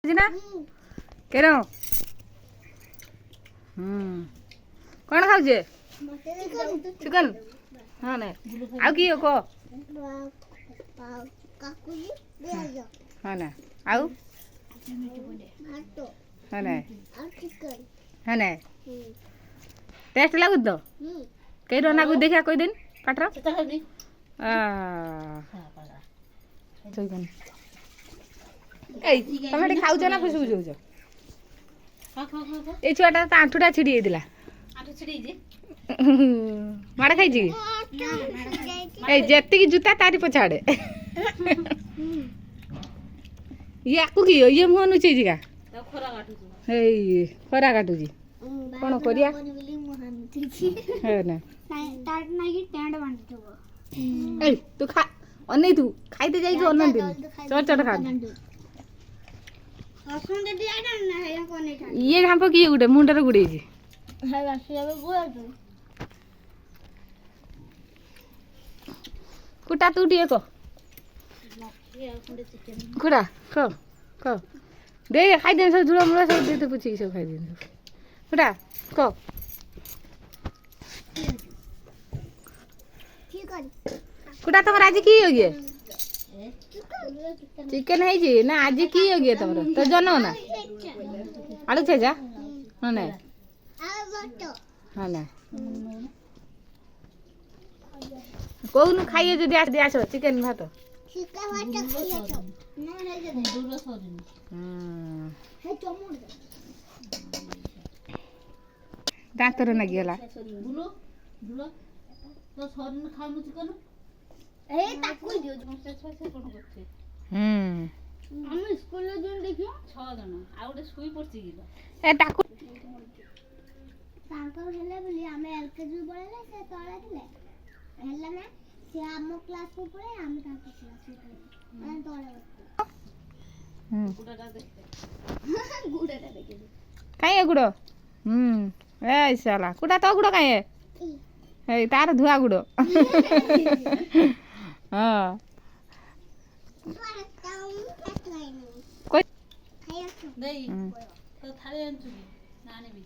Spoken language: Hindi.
ना केरो कौन खाऊ चिकन हाँ ना आउ कि को हाँ ना आउ हाँ ना हाँ ना टेस्ट लागु तो कई रोना को देखा कोई दिन काटरा तमें खाऊ ना खुश बुझ ये छुआटा तो आंठुटा छिड़ी जाइला माड़ खाई जेती जूता तारी पछाड़े ये आकु कि ये मुह नुचेजी का खरा काटुची कौन करिया तू खा अनै तू खाइते जाइके अनंती चट चट खा ये घाप किए गुटे मुंडर गुड़े कुटा तू टे क कुटा ख ख दे खाई दे सब झुड़ा मुड़ा सब दे पूछी सब खाई दे कुटा क कुटा तुम आज की हो गए चिकन है जी ना आज की हो गए तुम तो जनो ना आलू छे जा हाँ ना हाँ ना कौन खाइए जदि आस दे आसो चिकन भात दांतर ना गेला तो शरीर में खाइमु चिकन ए ताकू दियो जमसे से कोन करथे हम स्कूल ले जोन देखियो 6 जण आ ओडे सुई पड़ची गिलो ए ताकू तांकर हेले बोली हमें एलकेजी बोलेले से तळे दिले हेला ना से हम क्लास को पळे हम तांकर क्लास को पळे मैं तळे गुडाटा देखते गुडाटा देखे काई गुडो ए साला कुडा तो गुडो काई है तार धुआ गुडो हाँ कोई नहीं तो थाले अंचुगी नानी भी